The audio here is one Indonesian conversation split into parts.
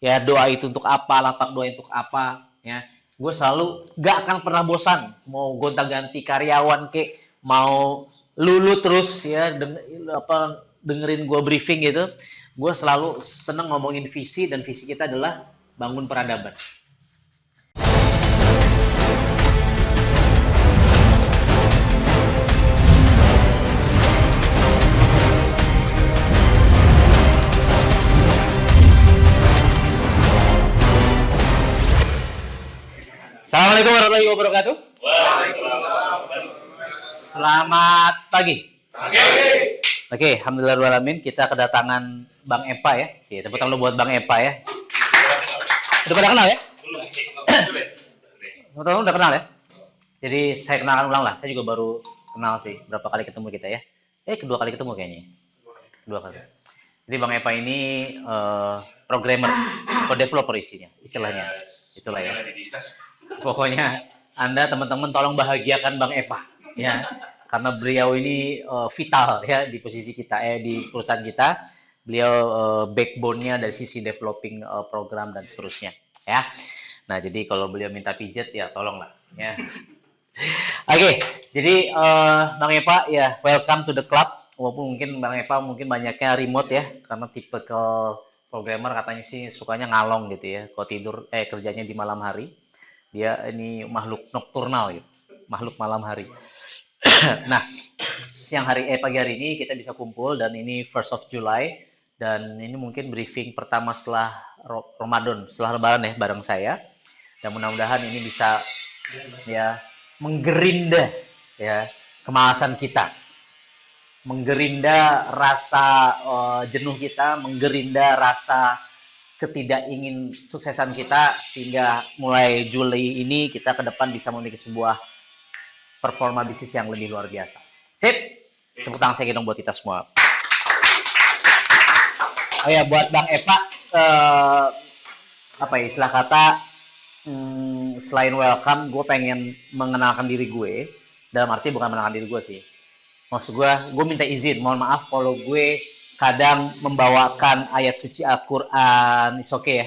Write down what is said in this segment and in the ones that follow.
Ya doa itu untuk apa, lapak doa untuk apa, ya. Gue selalu gak akan pernah bosan mau gonta-ganti karyawan kek, mau lulu terus ya dengerin gue briefing gitu. Gue selalu seneng ngomongin visi dan visi kita adalah bangun peradaban. Assalamualaikum warahmatullahi wabarakatuh. Selamat pagi. Oke, alhamdulillahirrahmanirrahim. Kita kedatangan Bang Epa ya. Tepuk tangan buat Bang Epa ya. Udah pada kenal ya? Teman-teman udah kenal ya? Jadi saya kenalkan ulang lah. Saya juga baru kenal sih. Berapa kali ketemu kita ya? Kedua kali ketemu kayaknya. Dua kali. Jadi Bang Epa ini programmer atau developer istilahnya. Itulah ya. Pokoknya Anda teman-teman tolong bahagiakan Bang Epa ya. Karena beliau ini vital ya di posisi kita di perusahaan kita. Beliau backbone-nya dari sisi developing program dan seterusnya ya. Nah, jadi kalau beliau minta pijet ya tolonglah ya. Oke, jadi Bang Epa ya welcome to the club. Walaupun mungkin Bang Epa mungkin banyaknya remote ya karena tipe ke programmer katanya sih sukanya ngalong gitu ya. Kalau tidur kerjanya di malam hari. Dia ini makhluk nokturnal gitu. Makhluk malam hari. Nah, pagi hari ini kita bisa kumpul dan ini 1st of July dan ini mungkin briefing pertama setelah Ramadan, setelah Lebaran ya bareng saya. Dan mudah-mudahan ini bisa ya menggerinda ya kemalasan kita. Menggerinda rasa jenuh kita, menggerinda rasa ketidakingin suksesan kita sehingga mulai Juli ini kita ke depan bisa memiliki sebuah performa bisnis yang lebih luar biasa. Sip, tepuk tangan saya dong buat kita semua. Oh ya, buat Bang Epa, istilah kata selain welcome, gue pengen mengenalkan diri gue. Dalam arti bukan mengenalkan diri gue sih. Maksud gue minta izin, mohon maaf kalau gue kadang membawakan ayat suci Al-Quran, it's okay ya.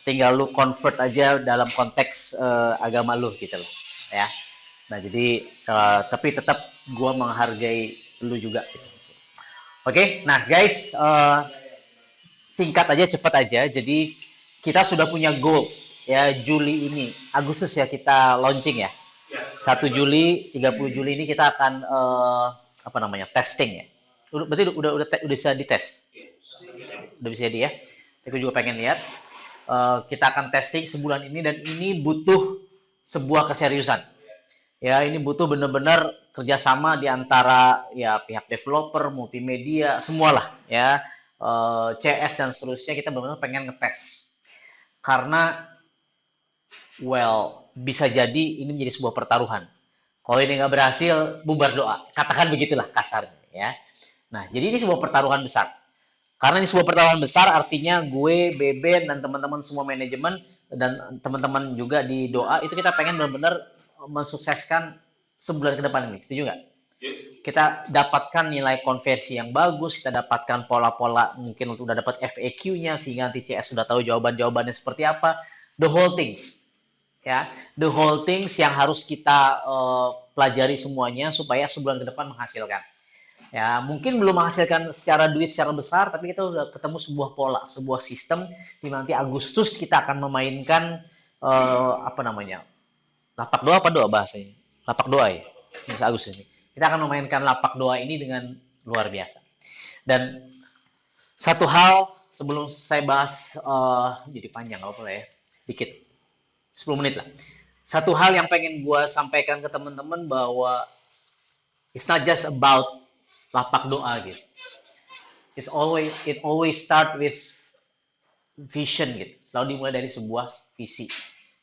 Tinggal lu convert aja dalam konteks agama lu gitu loh, ya. Nah jadi tapi tetap gue menghargai lu juga. Gitu. Oke, nah guys, singkat aja, cepat aja. Jadi kita sudah punya goals ya Juli ini, Agustus ya kita launching ya. 1 Juli, 30 Juli ini kita akan testing ya. Berarti udah bisa dites. Udah bisa jadi ya. Tapi juga pengen lihat. Kita akan testing sebulan ini dan ini butuh sebuah keseriusan. Ya, ini butuh benar-benar kerjasama di antara ya pihak developer, multimedia, semualah ya. CS dan seterusnya kita benar-benar pengen ngetes. Karena bisa jadi ini menjadi sebuah pertaruhan. Kalau ini nggak berhasil, bubar doa. Katakan begitulah kasarnya ya. Nah, jadi ini sebuah pertaruhan besar. Karena ini sebuah pertaruhan besar, artinya gue, Beben, dan teman-teman semua manajemen, dan teman-teman juga di doa, itu kita pengen benar-benar mensukseskan sebulan ke depan ini. Setuju nggak? Kita dapatkan nilai konversi yang bagus, kita dapatkan pola-pola, mungkin udah dapat FAQ-nya, sehingga nanti CS sudah tahu jawaban-jawabannya seperti apa. The whole things. Ya, the whole things yang harus kita pelajari semuanya, supaya sebulan ke depan menghasilkan. Ya, mungkin belum menghasilkan secara duit secara besar, tapi kita udah ketemu sebuah pola, sebuah sistem di nanti Agustus kita akan memainkan lapak doa apa doa bahasanya? Lapak doa ya. Agustus ini. Kita akan memainkan lapak doa ini dengan luar biasa. Dan satu hal sebelum saya bahas jadi panjang apa ya? Dikit. 10 menit lah. Satu hal yang pengen gue sampaikan ke teman-teman bahwa it's not just about lapak doa gitu. It always start with vision gitu. Selalu dimulai dari sebuah visi.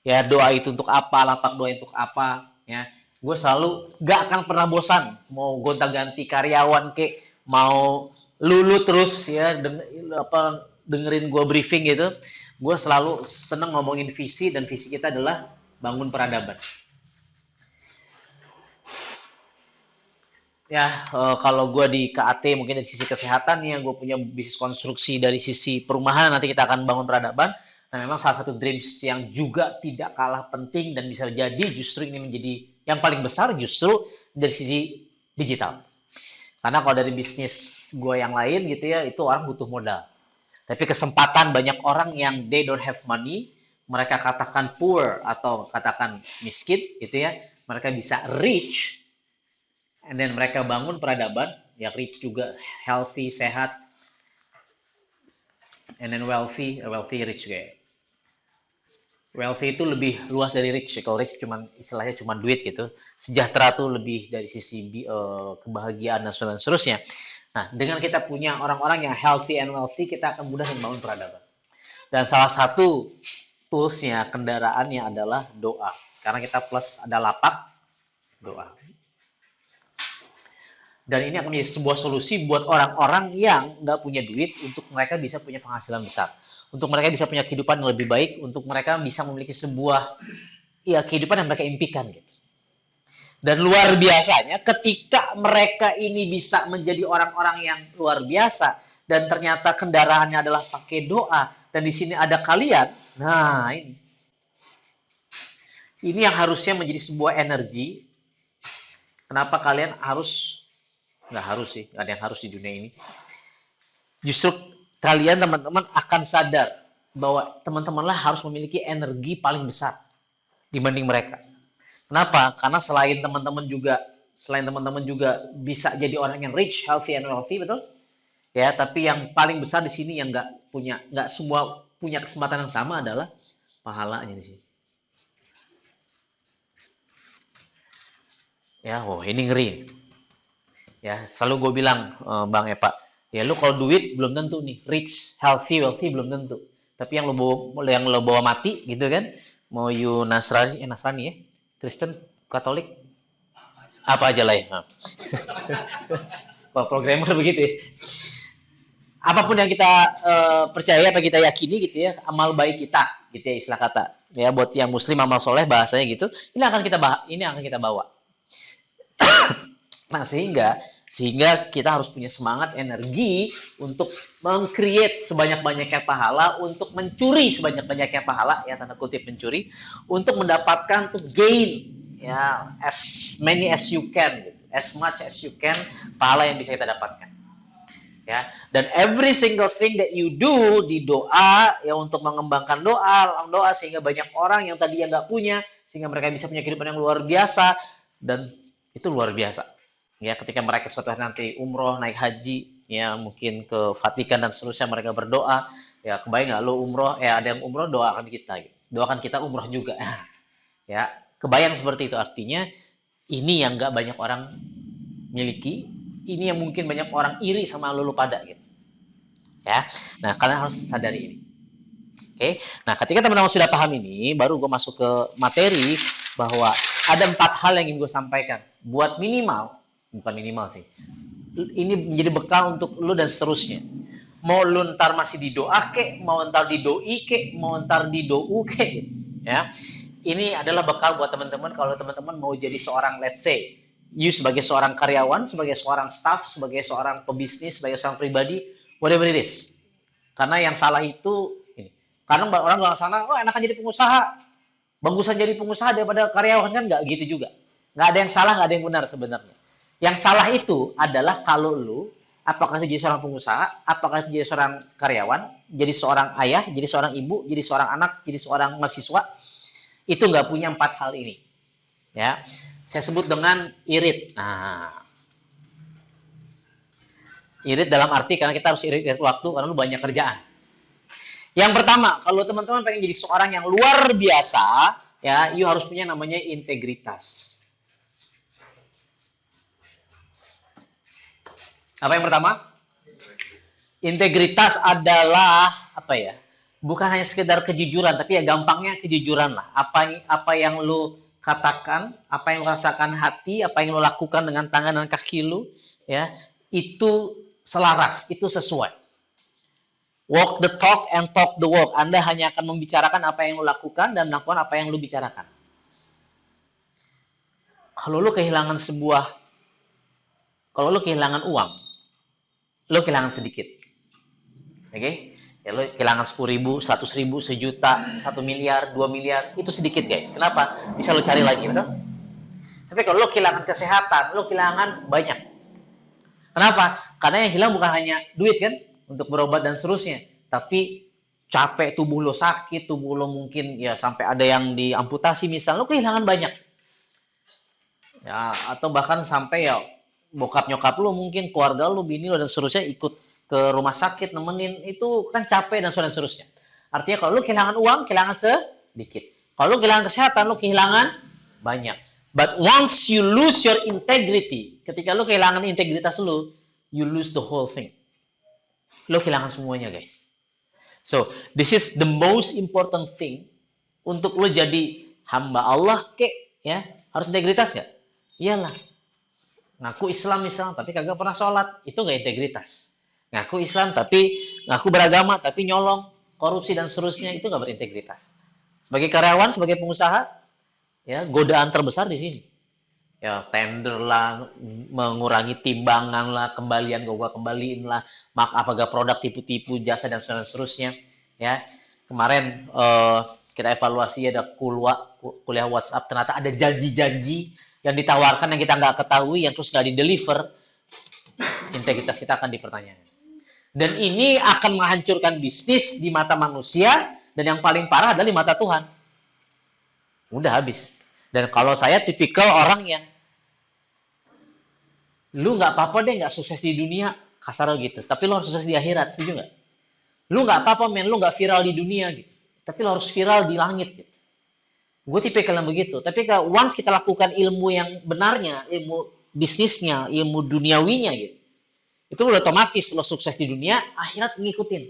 Ya doa itu untuk apa, lapak doa untuk apa, ya. Gue selalu gak akan pernah bosan mau gonta-ganti karyawan kek, mau lulu terus ya dengerin gue briefing gitu. Gue selalu seneng ngomongin visi dan visi kita adalah bangun peradaban. Ya, kalau gue di KAT mungkin dari sisi kesehatan ya, gue punya bisnis konstruksi dari sisi perumahan, nanti kita akan bangun peradaban. Nah, memang salah satu dreams yang juga tidak kalah penting dan bisa jadi justru ini menjadi yang paling besar justru dari sisi digital. Karena kalau dari bisnis gue yang lain gitu ya, itu orang butuh modal. Tapi kesempatan banyak orang yang they don't have money, mereka katakan poor atau katakan miskin gitu ya, mereka bisa rich, and then mereka bangun peradaban, ya rich juga, healthy, sehat, and then wealthy rich kayak. Wealthy itu lebih luas dari rich. Kalau rich cuman istilahnya cuma duit gitu. Sejahtera tuh lebih dari sisi kebahagiaan dan seterusnya. Nah, dengan kita punya orang-orang yang healthy and wealthy, kita akan mudah membangun peradaban. Dan salah satu toolsnya, kendaraannya adalah doa. Sekarang kita plus ada lapak doa. Dan ini akan menjadi sebuah solusi buat orang-orang yang nggak punya duit untuk mereka bisa punya penghasilan besar. Untuk mereka bisa punya kehidupan yang lebih baik, untuk mereka bisa memiliki sebuah ya kehidupan yang mereka impikan gitu. Dan luar biasanya ketika mereka ini bisa menjadi orang-orang yang luar biasa dan ternyata kendaraannya adalah pakai doa dan di sini ada kalian. Nah, ini yang harusnya menjadi sebuah energi. Kenapa kalian harus nggak harus sih, nggak ada yang harus di dunia ini. Justru kalian teman-teman akan sadar bahwa teman-temanlah harus memiliki energi paling besar dibanding mereka. Kenapa? Karena selain teman-teman juga bisa jadi orang yang rich, healthy, and wealthy, betul? Ya, tapi yang paling besar di sini yang nggak semua punya kesempatan yang sama adalah pahalanya di sini. Ya, ini ngeri. Ya, selalu gue bilang, Bang Epa, ya lu kalau duit belum tentu nih, rich, healthy, wealthy belum tentu. Tapi yang lo bawa mati gitu kan, mau you Nasrani ya, Kristen, Katolik, apa aja lah ya. Kalau programmer begitu ya. Apapun yang kita percaya, apa kita yakini gitu ya, amal baik kita, gitu ya istilah kata. Ya buat yang Muslim amal soleh bahasanya gitu. Ini akan kita bawa. Nah, sehingga kita harus punya semangat, energi untuk meng-create sebanyak-banyaknya pahala, untuk mencuri sebanyak-banyaknya pahala, ya tanda kutip mencuri, untuk mendapatkan to gain, ya as many as you can, gitu. As much as you can, pahala yang bisa kita dapatkan. Ya, dan every single thing that you do di doa, ya untuk mengembangkan doa sehingga banyak orang yang tadi yang nggak punya, sehingga mereka bisa punya kehidupan yang luar biasa, dan itu luar biasa. Ya, ketika mereka suatu hari nanti umroh, naik haji, ya mungkin ke Vatikan dan seterusnya mereka berdoa, ya kebayang nggak lo umroh, ada yang umroh doakan kita, gitu. Doakan kita umroh juga, ya kebayang seperti itu artinya ini yang nggak banyak orang miliki, ini yang mungkin banyak orang iri sama lo pada gitu, ya. Nah kalian harus sadari ini. Oke, nah ketika teman-teman sudah paham ini, baru gue masuk ke materi bahwa ada 4 hal yang ingin gue sampaikan buat bukan minimal sih. Ini menjadi bekal untuk lu dan seterusnya. Mau lu ntar masih di doa kek, mau ntar di doi kek, mau ntar di dou kek, ya. Ini adalah bekal buat teman-teman kalau teman-teman mau jadi seorang, let's say, you sebagai seorang karyawan, sebagai seorang staff, sebagai seorang pebisnis, sebagai seorang pribadi, whatever it is. Karena yang salah itu ini. Karena orang bilang sana, oh enakan jadi pengusaha, bagusan jadi pengusaha daripada karyawan, kan nggak gitu juga. Nggak ada yang salah, nggak ada yang benar sebenarnya. Yang salah itu adalah kalau lu, apakah itu jadi seorang pengusaha, apakah itu jadi seorang karyawan, jadi seorang ayah, jadi seorang ibu, jadi seorang anak, jadi seorang mahasiswa, itu nggak punya 4 hal ini. Ya, saya sebut dengan irit. Nah, irit dalam arti karena kita harus irit waktu karena lu banyak kerjaan. Yang pertama, kalau teman-teman pengen jadi seorang yang luar biasa, ya, you harus punya namanya integritas. Apa yang pertama? Integritas adalah apa ya? Bukan hanya sekedar kejujuran, tapi ya gampangnya kejujuran lah. Apa yang lu katakan, apa yang lu rasakan hati, apa yang lu lakukan dengan tangan dan kaki lu, ya, itu selaras, itu sesuai. Walk the talk and talk the walk. Anda hanya akan membicarakan apa yang lu lakukan dan melakukan apa yang lu bicarakan. Kalau lu kehilangan uang, lo kehilangan sedikit, Oke? Ya lo kehilangan 10.000, 100.000, sejuta, 1 miliar, 2 miliar, itu sedikit guys. Kenapa? Bisa lo cari lagi, betul? Tapi kalau lo kehilangan kesehatan, lo kehilangan banyak. Kenapa? Karena yang hilang bukan hanya duit kan, untuk berobat dan seterusnya, tapi capek, tubuh lo sakit, tubuh lo mungkin ya sampai ada yang diamputasi misal, lo kehilangan banyak. Ya, atau bahkan sampai ya bokap nyokap lo mungkin keluarga lo, bini lo dan seterusnya ikut ke rumah sakit nemenin, itu kan capek dan seterusnya. Artinya kalau lo kehilangan uang, kehilangan sedikit. Kalau lo kehilangan kesehatan, lo kehilangan banyak. But once you lose your integrity, ketika lo kehilangan integritas lo, you lose the whole thing. Lo kehilangan semuanya guys. So, this is the most important thing untuk lo jadi hamba Allah ya, harus integritas gak? Iyalah. Ngaku Islam misalnya, tapi kagak pernah sholat, itu gak integritas. Ngaku Islam, tapi ngaku beragama, tapi nyolong, korupsi dan seterusnya, itu gak berintegritas. Sebagai karyawan, sebagai pengusaha, ya godaan terbesar di sini. Ya tender lah, mengurangi timbangan lah, kembalian gua kembaliin lah, apakah produk tipu-tipu, jasa dan seterusnya. Ya kemarin kita evaluasi ada kuliah WhatsApp, ternyata ada janji-janji yang ditawarkan yang kita nggak ketahui, yang terus nggak di-deliver, integritas kita akan dipertanyakan. Dan ini akan menghancurkan bisnis di mata manusia, dan yang paling parah adalah di mata Tuhan. Udah habis. Dan kalau saya tipikal orang yang lu nggak apa-apa deh nggak sukses di dunia, kasar gitu, tapi lu harus sukses di akhirat, setuju nggak? Lu nggak apa-apa men, lu nggak viral di dunia gitu, tapi lu harus viral di langit gitu. Gue tipikal yang begitu. Tapi kalau once kita lakukan ilmu yang benarnya, ilmu bisnisnya, ilmu duniawinya gitu, itu udah otomatis lo sukses di dunia, akhirat ngikutin.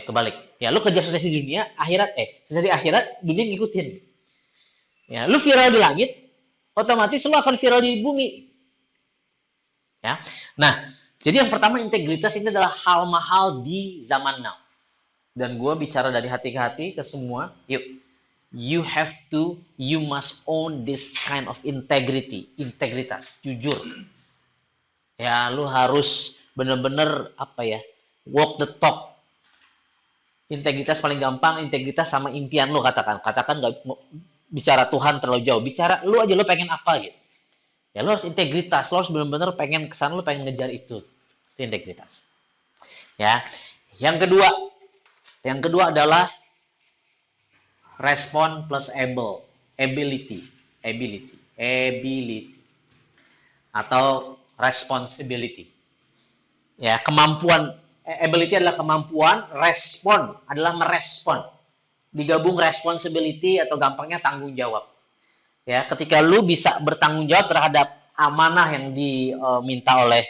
Kebalik. Ya lu kerja sukses di dunia, sukses di akhirat, dunia ngikutin. Ya, lu viral di langit, otomatis lu akan viral di bumi. Ya. Nah, jadi yang pertama integritas ini adalah hal mahal di zaman now. Dan gue bicara dari hati ke hati ke semua, yuk, you must own this kind of integrity, integritas, jujur. Ya, lu harus bener-bener walk the talk. Integritas paling gampang, integritas sama impian lu katakan nggak bicara Tuhan terlalu jauh, bicara lu aja, lu pengen apa gitu. Ya lu harus integritas, lu harus benar-benar pengen kesana, lu pengen ngejar itu integritas. Ya, yang kedua adalah respon plus ability atau responsibility. Ya, kemampuan, ability adalah kemampuan, respon adalah merespon. Digabung responsibility atau gampangnya tanggung jawab. Ya, ketika lu bisa bertanggung jawab terhadap amanah yang diminta oleh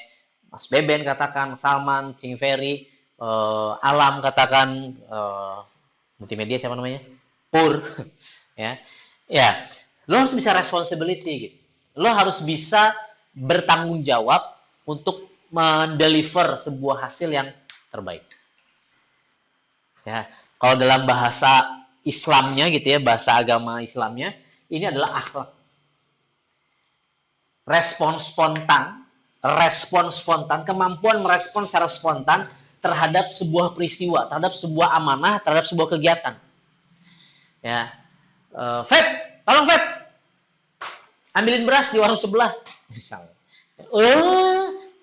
Mas Beben katakan, Salman, Cing Ferry, Alam katakan, multimedia siapa namanya? Pur. Ya, lu harus bisa responsibility gitu. Lu harus bisa bertanggung jawab untuk mendeliver sebuah hasil yang terbaik. Ya, kalau dalam bahasa Islamnya gitu ya, bahasa agama Islamnya, ini adalah akhlak. Respon spontan, kemampuan merespon secara spontan terhadap sebuah peristiwa, terhadap sebuah amanah, terhadap sebuah kegiatan. Ya, Feb, tolong Feb, ambilin beras di warung sebelah, misalnya.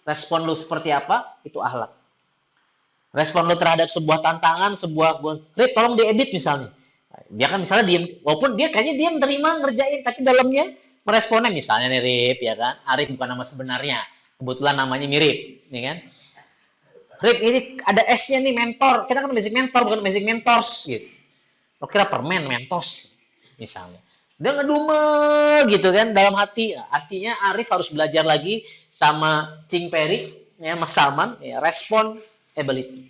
Respon lu seperti apa? Itu akhlak. Respon lu terhadap sebuah tantangan, Rip, tolong diedit misalnya. Dia kan misalnya diem, walaupun dia kayaknya dia menerima ngerjain, tapi dalamnya meresponnya misalnya nih Rip, ya kan? Arif bukan nama sebenarnya, kebetulan namanya mirip, ya kan? Rip, ini ada S-nya nih, mentor. Kita kan basic mentor, bukan basic mentors gitu. Lo kira permen, mentos misalnya. Dia ngedume gitu kan dalam hati. Artinya Arif harus belajar lagi sama Cing Peri, ya, Mas Salman, ya, respon ability.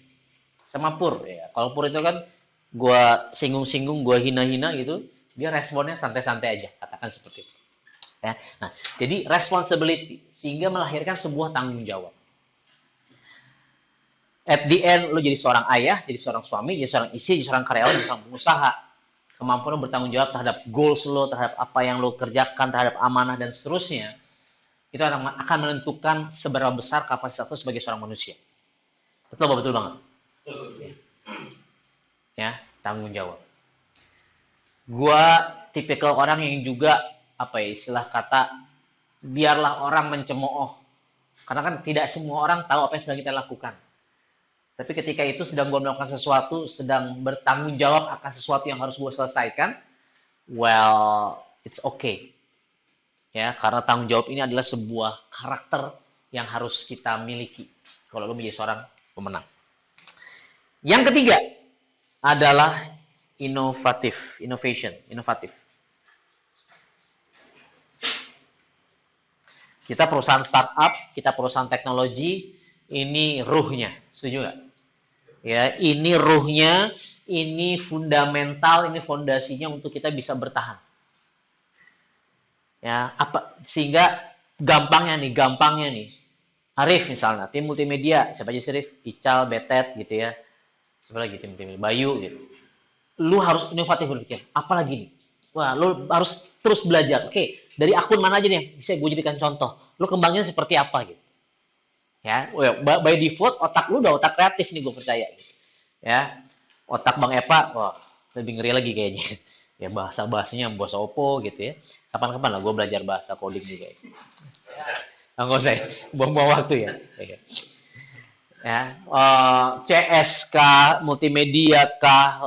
Sama Pur, ya. Kalau Pur itu kan gua singgung-singgung, gua hina-hina gitu, dia responnya santai-santai aja, katakan seperti itu. Ya. Nah, jadi responsibility sehingga melahirkan sebuah tanggung jawab. At the end, lo jadi seorang ayah, jadi seorang suami, jadi seorang istri, jadi seorang karyawan, jadi seorang pengusaha. Kemampuan lo bertanggung jawab terhadap goals lo, terhadap apa yang lo kerjakan, terhadap amanah dan seterusnya, itu akan menentukan seberapa besar kapasitas lo sebagai seorang manusia. Betul banget. Ya, tanggung jawab. Gua tipikal orang yang juga apa ya istilah kata biarlah orang mencemooh. Karena kan tidak semua orang tahu apa yang sedang kita lakukan. Tapi ketika itu sedang gue melakukan sesuatu, sedang bertanggung jawab akan sesuatu yang harus gue selesaikan, well, it's okay. Ya, karena tanggung jawab ini adalah sebuah karakter yang harus kita miliki kalau lo menjadi seorang pemenang. Yang ketiga adalah inovatif. Kita perusahaan startup, kita perusahaan teknologi, ini ruhnya, setuju nggak? Ya, ini ruhnya, ini fundamental, ini fondasinya untuk kita bisa bertahan. Ya, apa sehingga gampangnya nih. Arif misalnya, tim multimedia, siapa aja sih Arif? Ical, Betet gitu ya. Siapa lagi tim multimedia? Bayu gitu. Lu harus inovatif berpikir. Apalagi nih? Wah, lu harus terus belajar. Oke, dari akun mana aja nih bisa gue jadikan contoh. Lu kembangin seperti apa gitu. Ya, by default otak lu udah otak kreatif nih gue percaya gitu. Ya. Otak Bang Epa, wah, lebih ngeri lagi kayaknya. Ya bahasanya bahasa Oppo gitu ya. Kapan-kapan lah gue belajar bahasa coding juga. Enggak usah ya. Buang-buang waktu ya. Ya, CS kah, multimedia kah,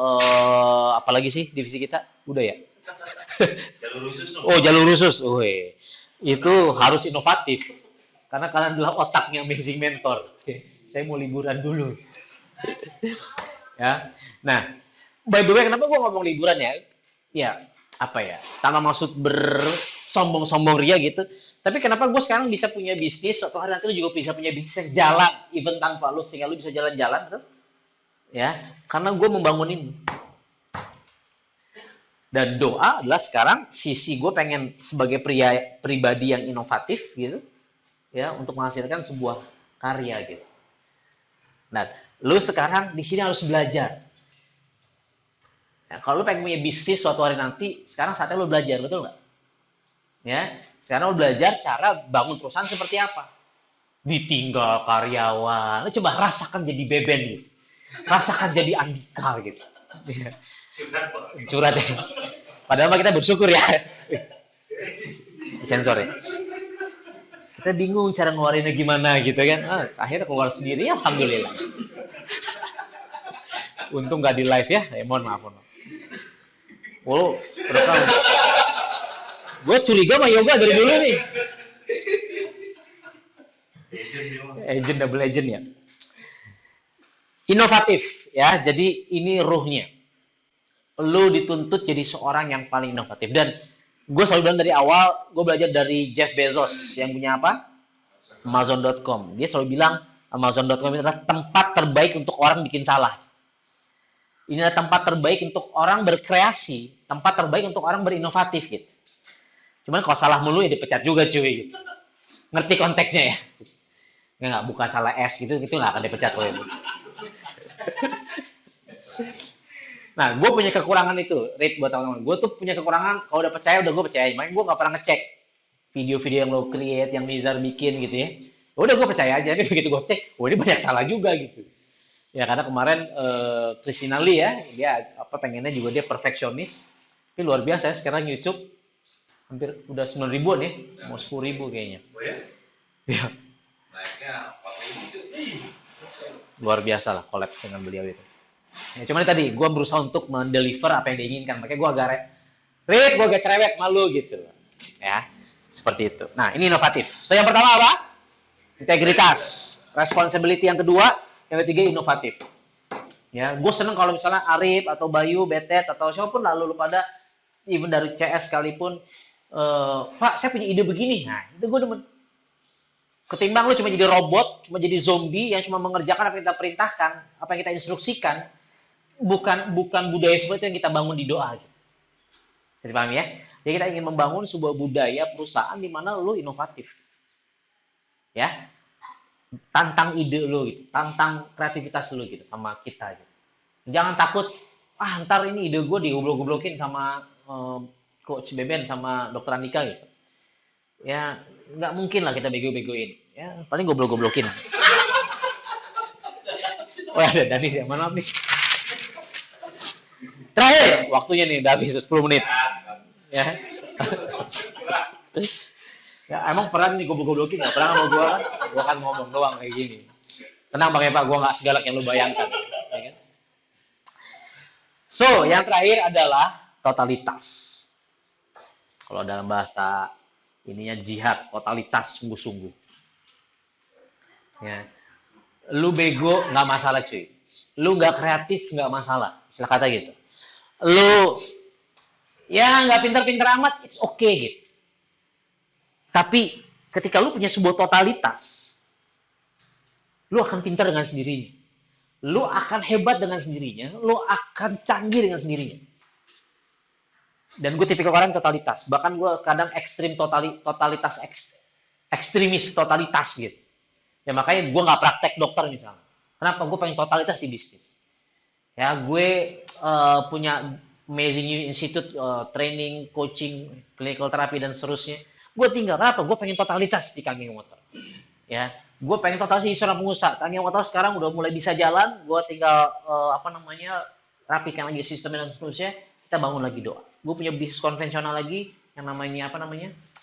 apalagi sih divisi kita? Udah ya? Jalur khusus dong. Oh, jalur khusus. Itu harus inovatif. Karena kalian adalah otaknya Amazing Mentor. Saya mau liburan dulu. Ya. Nah, by the way, kenapa gue ngomong liburan ya? Ya, apa ya? Tanpa maksud bersombong-sombong ria gitu. Tapi kenapa gue sekarang bisa punya bisnis, suatu hari nanti lu juga bisa punya bisnis yang jalan, even tanpa lu, sehingga lu bisa jalan-jalan, betul? Ya, karena gue membangun ini. Dan doa adalah sekarang sisi gue pengen sebagai pribadi yang inovatif gitu, ya, untuk menghasilkan sebuah karya gitu. Nah, lu sekarang di sini harus belajar. Nah, kalau lu pengen punya bisnis suatu hari nanti, sekarang saatnya lu belajar, betul nggak? Ya, sekarang lu belajar cara bangun perusahaan seperti apa. Ditinggal karyawan, lu coba rasakan jadi Beben gitu. Rasakan jadi Andika gitu. Curhat ya. Padahal mah kita bersyukur ya. Sensor ya. Kita bingung cara ngeluarinnya gimana gitu kan. Akhirnya keluar sendiri, alhamdulillah. Untung nggak di live ya. Mohon maaf. Oh, rekam. Gue curiga sama Yoga dari dulu nih. Double agent ya. Inovatif ya. Jadi ini ruhnya. Lu dituntut jadi seorang yang paling inovatif. Dan gue selalu bilang dari awal, gue belajar dari Jeff Bezos yang punya apa? Amazon.com. Dia selalu bilang Amazon.com itu adalah tempat terbaik untuk orang bikin salah. Ini adalah tempat terbaik untuk orang berkreasi, tempat terbaik untuk orang berinovatif gitu. Cuman kalau salah mulu ya dipecat juga cuy gitu. Ngerti konteksnya ya? Nggak, bukan salah S gitu nggak akan dipecat loh itu. Nah, gue punya kekurangan itu, Rit, buat teman-teman. Gue tuh punya kekurangan, kalau udah percaya, udah gue percaya. Makanya gue nggak pernah ngecek video-video yang lo create, yang Nizar bikin gitu ya. Udah gue percaya aja, tapi begitu gue cek, ini banyak salah juga gitu. Ya karena kemarin Christina Lee ya, dia apa pengennya juga dia perfeksionis. Tapi luar biasa ya, sekarang YouTube hampir udah 9 ribuan ya, mau 10 ribu kayaknya. Oh ya? Iya. Naiknya 4.000 cuy. Luar biasa lah kolaps dengan beliau itu. Ya, cuman tadi gue berusaha untuk mendeliver apa yang diinginkan, makanya gue agak cerewet malu gitu. Ya, seperti itu. Nah, ini inovatif. So yang pertama apa? Integritas. Responsibility yang kedua, yang ketiga inovatif. Ya, gue seneng kalau misalnya Arif atau Bayu, Betet atau siapapun lalu lu pada even dari CS sekalipun, Pak, saya punya ide begini. Nah, itu gue demen. Ketimbang lu cuma jadi robot, cuma jadi zombie yang cuma mengerjakan apa yang kita perintahkan, apa yang kita instruksikan, bukan budaya seperti yang kita bangun di doa. Gitu. Jadi paham ya? Jadi kita ingin membangun sebuah budaya perusahaan di mana lu inovatif. Ya, tantang ide lu gitu, tantang kreativitas lu gitu sama kita gitu. Jangan takut, ntar ini ide gue digoblok-goblokin sama Coach Beben sama Dokter Andika gitu. Ya, nggak mungkin lah kita bego-begoin. Ya, paling goblok-goblokin. Oh ada Danis ya, mana nih? Terakhir, waktunya nih, udah habis 10 menit. Ya. Ya, emang pernah nih goblok-goblokin nggak? Pernah sama gue kan? Gue kan ngomong doang kayak gini. Tenang Bang Epa, gue nggak segalak yang lu bayangkan. Ya kan? So, yang terakhir adalah totalitas. Kalau dalam bahasa ininya jihad, totalitas sungguh-sungguh. Ya. Lu bego nggak masalah cuy. Lu nggak kreatif nggak masalah. Istilah kata gitu. Lu ya nggak pinter-pinter amat, it's okay gitu. Tapi ketika lu punya sebuah totalitas, lu akan pintar dengan sendirinya. Lu akan hebat dengan sendirinya. Lu akan canggih dengan sendirinya. Dan gue tipikal orang totalitas. Bahkan gue kadang ekstrim totalitas ekstremis totalitas gitu. Ya makanya gue nggak praktek dokter misalnya. Kenapa? Gue pengen totalitas di bisnis. Ya gue punya amazing institute training, coaching, clinical therapy dan seterusnya. Gue tinggal apa? Gue pengen totalitas di Kangeng Motor. Ya, gue pengen totalitas di seorang pengusaha. Kangeng Motor sekarang udah mulai bisa jalan. Gue tinggal rapikan lagi sistemnya dan seterusnya. Kita bangun lagi doa. Gue punya bisnis konvensional lagi yang namanya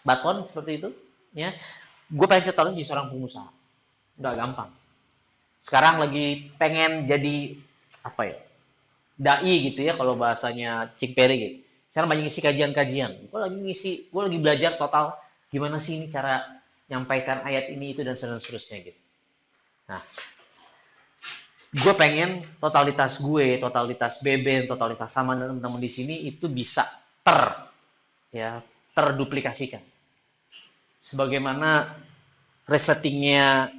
baton seperti itu. Ya, gue pengen totalitas di seorang pengusaha. Nggak gampang. Sekarang lagi pengen jadi dai gitu ya kalau bahasanya Cik Peri gitu. Sekarang banyak ngisi kajian-kajian. Gue lagi belajar total gimana sih ini cara nyampaikan ayat ini itu dan seterusnya gitu. Nah, gue pengen totalitas Beben, totalitas sama teman-teman di sini itu bisa terduplikasikan. Sebagaimana resletingnya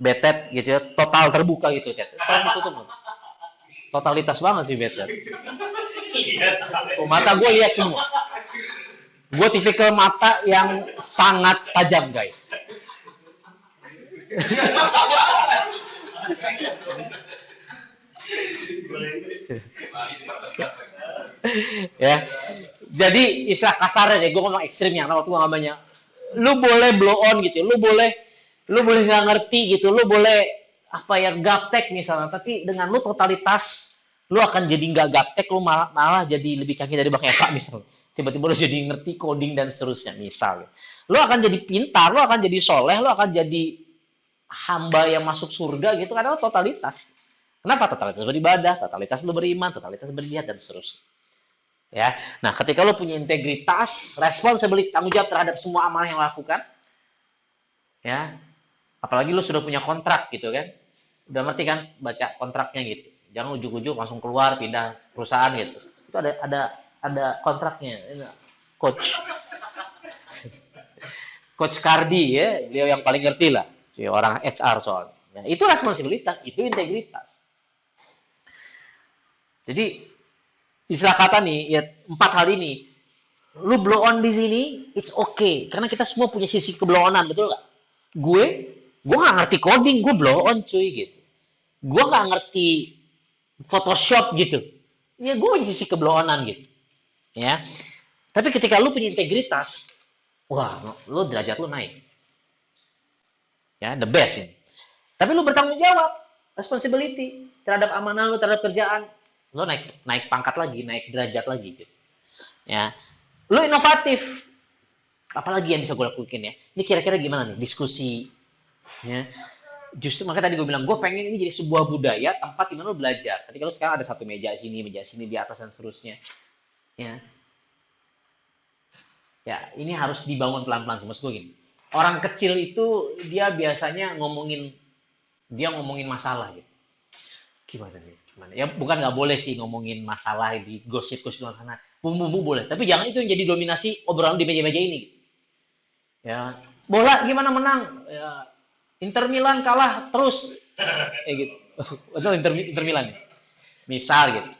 Betet gitu ya, total terbuka gitu ya. Totalitas banget sih Betet. Mata gue lihat semua. Gue tipikal mata yang sangat tajam guys. Ya, jadi istilah kasarnya gue ngomong ekstrimnya, karena waktu gue nggak banyak. Lu boleh blow on gitu, lu boleh nggak ngerti gitu, lu boleh gaptek misalnya, tapi dengan lu totalitas, lu akan jadi nggak gaptek, lu malah jadi lebih canggih dari Bang Eva misalnya. Tiba-tiba lu jadi ngerti coding dan seterusnya misalnya. Lu akan jadi pintar, lu akan jadi soleh, lu akan jadi hamba yang masuk surga gitu karena totalitas. Kenapa? Totalitas beribadah, totalitas lu beriman, totalitas berjihad dan seterusnya. Ya. Nah, ketika lu punya integritas, responsibility, tanggung jawab terhadap semua amal yang lu lakukan, ya. Apalagi lu sudah punya kontrak gitu kan. Udah ngerti kan baca kontraknya gitu. Jangan ujuk-ujuk langsung keluar pindah perusahaan gitu. Itu ada kontraknya. Coach Cardi ya, beliau yang paling ngerti lah. Orang HR soalnya. Ya, itu responsibilitas, itu integritas. Jadi istilah kata nih, ya 4 hal ini. Lu blow on di sini, it's okay. Karena kita semua punya sisi keblow onan, betul nggak? Gue nggak ngerti coding, gue blow on cuy gitu. Gue nggak ngerti Photoshop gitu. Ya gue punya sisi keblow onan gitu. Ya. Tapi ketika lu punya integritas, wah, lu derajat lu naik. Ya, the best ini. Tapi lu bertanggung jawab, responsibility terhadap amanah lu, terhadap kerjaan. Lu naik pangkat lagi, naik derajat lagi gitu. Ya. Lu inovatif. Apalagi yang bisa gue lakuin ya. Ini kira-kira gimana nih diskusi ya. Justru makanya tadi gue bilang gue pengen ini jadi sebuah budaya tempat di mana lu belajar. Ketika lu sekarang ada satu meja sini di atas dan seterusnya. Ya. Ya, ini harus dibangun pelan-pelan maksud gue gini. Orang kecil itu dia biasanya ngomongin masalah gitu. Gimana nih? Gimana? Ya bukan nggak boleh sih ngomongin masalah di gosip-gosip luar sana. Bumbu boleh, tapi jangan itu yang jadi dominasi obrolan di meja-meja ini. Ya, bola gimana menang? Ya, Inter Milan kalah terus. Gitu. Atau Inter Milan. Misal gitu.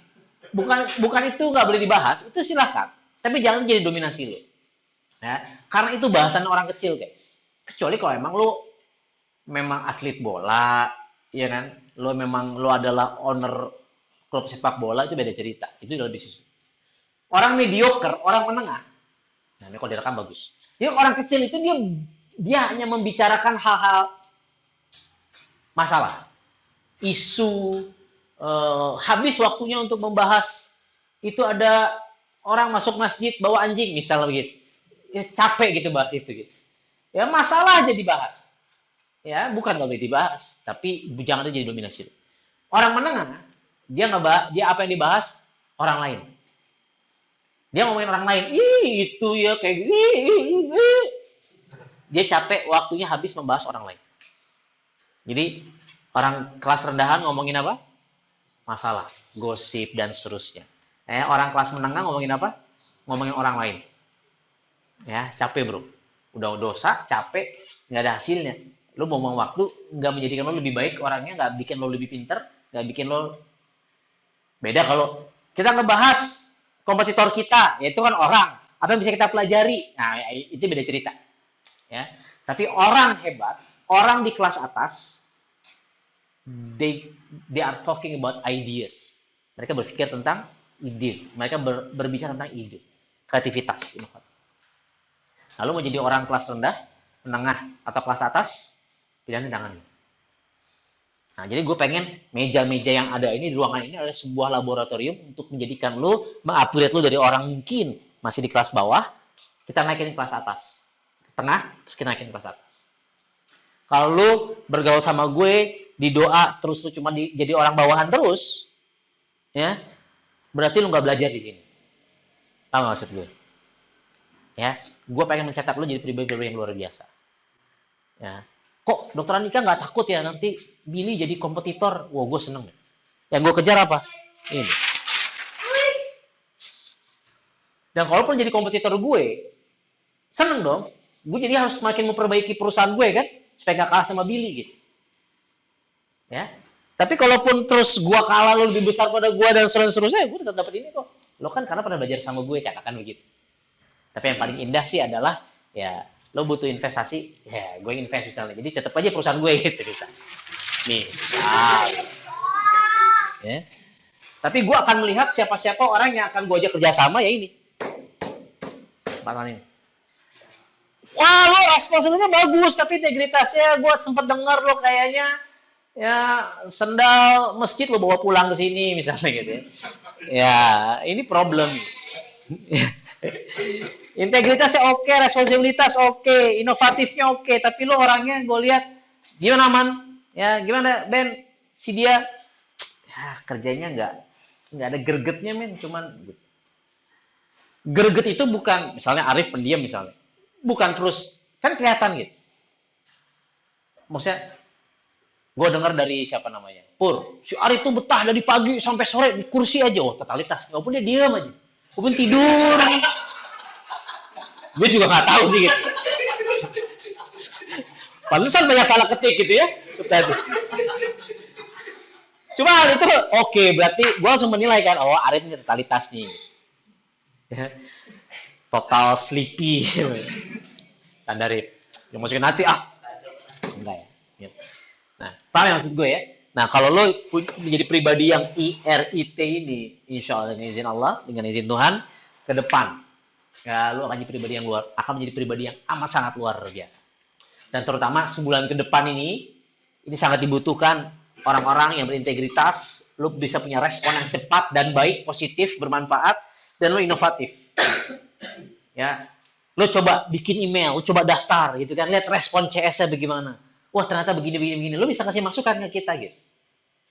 Bukan itu nggak boleh dibahas, itu silakan. Tapi jangan jadi dominasi lo. Ya, karena itu bahasan orang kecil, guys. Kecuali kalau emang lo memang atlet bola, ya kan? Lo adalah owner klub sepak bola, itu beda cerita. Itu udah bisnis. Orang mediocre, orang menengah. Nah, ini kalau direkam bagus. Jadi orang kecil itu dia hanya membicarakan hal-hal masalah. isu, habis waktunya untuk membahas itu ada orang masuk masjid bawa anjing misalnya begitu. Ya capek gitu bahas itu gitu. Ya masalah aja dibahas. Ya bukan nggak boleh dibahas, tapi jangan itu jadi dominasi. Orang menengah dia apa yang dibahas orang lain. Dia ngomongin orang lain, itu ya kayak gini. Dia capek waktunya habis membahas orang lain. Jadi orang kelas rendahan ngomongin apa? Masalah, gosip dan seterusnya. Orang kelas menengah ngomongin apa? Ngomongin orang lain. Ya, capek bro. Udah dosa, capek, nggak ada hasilnya. Lu buang waktu, nggak menjadikan lo lebih baik orangnya, nggak bikin lo lebih pinter, nggak bikin lo beda kalau kita ngebahas kompetitor kita, yaitu kan orang. Apa yang bisa kita pelajari? Nah, itu beda cerita. Ya, tapi orang hebat, orang di kelas atas, they are talking about ideas. Mereka berpikir tentang ide. Mereka berbicara tentang ide, kreativitas, inovatif. Lalu mau jadi orang kelas rendah, menengah, atau kelas atas, pilihannya tangan. Nah, jadi gue pengen meja-meja yang ada ini di ruangan ini adalah sebuah laboratorium untuk menjadikan lo, mengupgrade lo dari orang mungkin masih di kelas bawah, kita naikin kelas atas, ke tengah, terus kita naikin kelas atas. Kalau lo bergaul sama gue di doa terus lo cuma jadi orang bawahan terus, ya, berarti lo nggak belajar di sini. Tahu nggak maksud gue? Ya, gue pengen mencetak lo jadi pribadi yang luar biasa. Ya, kok Dokter Andika nggak takut ya nanti Billy jadi kompetitor? Wah, gue seneng. Yang gue kejar apa? Ini. Dan kalaupun jadi kompetitor gue, seneng dong. Gue jadi harus semakin memperbaiki perusahaan gue kan, supaya gak kalah sama Billy gitu. Ya. Tapi kalaupun terus gue kalah, lo lebih besar pada gue dan seterusnya, gue tetap dapat ini kok. Lo kan karena pernah belajar sama gue, katakan begitu. Tapi yang paling indah sih adalah ya lo butuh investasi, ya gue invest misalnya. Jadi tetap aja perusahaan gue gitu bisa. Nih, ya. Tapi gue akan melihat siapa-siapa orang yang akan gue ajak kerjasama ya ini. Ini. Wah, lo responnya bagus, tapi integritasnya gue sempat dengar lo kayaknya ya sendal masjid lo bawa pulang ke sini misalnya gitu ya. Ya, ini problem. Integritasnya oke, responsibilitas oke, inovatifnya oke, tapi lo orangnya gue lihat gimana Man? Ya gimana Ben? Si dia ya kerjanya nggak ada gregetnya men, cuman gitu. Greget itu bukan misalnya Arif pendiam misalnya, bukan terus kan kelihatan gitu. Maksudnya gue dengar dari siapa namanya Pur, si Arif tuh betah dari pagi sampai sore di kursi aja, totalitas, walaupun dia diam aja. Gue tidur. Gue juga nggak tahu sih gitu. Pantesan banyak salah ketik gitu ya. Cuma itu oke, berarti gue langsung menilai kan, Arif ini totalitas nih. Total sleepy. Sandarip. Yang masukin hati enggak ya. Nah, paham ya maksud gue ya? Nah, kalau lo menjadi pribadi yang IRIT ini, insya Allah dengan izin Allah, dengan izin Tuhan, ke depan, ya, lo akan jadi pribadi yang menjadi pribadi yang amat sangat luar biasa. Dan terutama sebulan ke depan ini sangat dibutuhkan orang-orang yang berintegritas, lo bisa punya respon yang cepat dan baik, positif, bermanfaat, dan lo inovatif. Ya, lo coba bikin email, lo coba daftar, gitu kan, lihat respon CS-nya bagaimana. Wah, ternyata begini. Lo bisa kasih masukan ke kita gitu.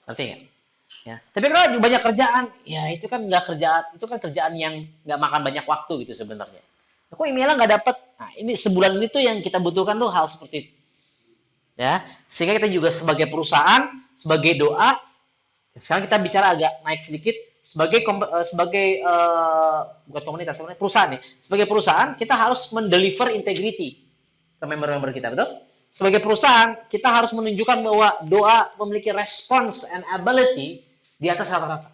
Ngerti nggak? Ya. Tapi kalau banyak kerjaan, ya itu kan kerjaan yang nggak makan banyak waktu gitu sebenarnya. Kok emailnya nggak dapet? Nah, ini sebulan ini tuh yang kita butuhkan tuh hal seperti itu. Ya, sehingga kita juga sebagai perusahaan, sebagai doa, sekarang kita bicara agak naik sedikit sebagai bukan komunitas, sebenarnya perusahaan nih. Sebagai perusahaan kita harus mendeliver integrity ke member-member kita, betul? Sebagai perusahaan, kita harus menunjukkan bahwa doa memiliki response and ability di atas rata-rata.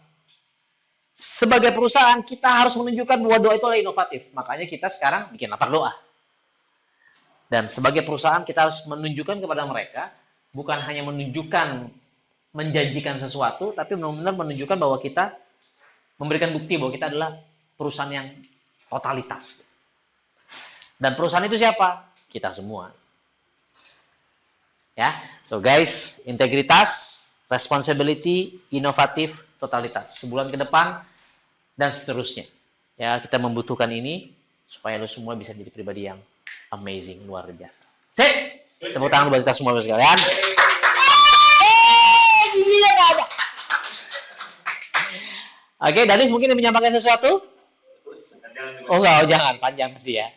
Sebagai perusahaan, kita harus menunjukkan bahwa doa itu adalah inovatif. Makanya kita sekarang bikin lapar doa. Dan sebagai perusahaan, kita harus menunjukkan kepada mereka, bukan hanya menjanjikan sesuatu, tapi benar-benar menunjukkan bahwa kita memberikan bukti bahwa kita adalah perusahaan yang totalitas. Dan perusahaan itu siapa? Kita semua. Ya, so guys, integritas responsibility, inovatif, totalitas. Sebulan ke depan dan seterusnya. Ya, kita membutuhkan ini supaya lo semua bisa jadi pribadi yang amazing, luar biasa. Sip! Tepuk tangan buat kita semua sekalian. Oke, Danis mungkin menyampaikan sesuatu? Oh enggak, jangan panjang nanti ya.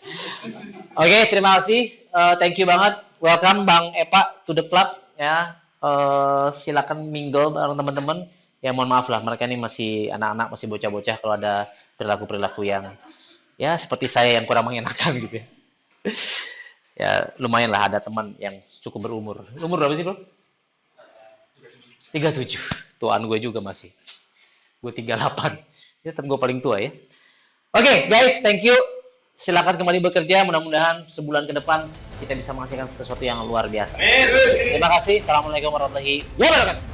Oke, terima kasih. Thank you banget. Welcome Bang Epa to the club ya. Silakan mingle bareng teman-teman. Ya mohon maaf lah, mereka ini masih anak-anak, masih bocah-bocah kalau ada perilaku-perilaku yang ya seperti saya yang kurang mengenakan gitu ya. Ya lumayan lah ada teman yang cukup berumur. Umur berapa sih bro? 37. Tuaan gue juga masih. Gue 38. Ya tetap gue paling tua ya. Oke, guys, thank you. Silakan kembali bekerja. Mudah-mudahan sebulan ke depan kita bisa menghasilkan sesuatu yang luar biasa. Terima kasih. Assalamualaikum warahmatullahi wabarakatuh.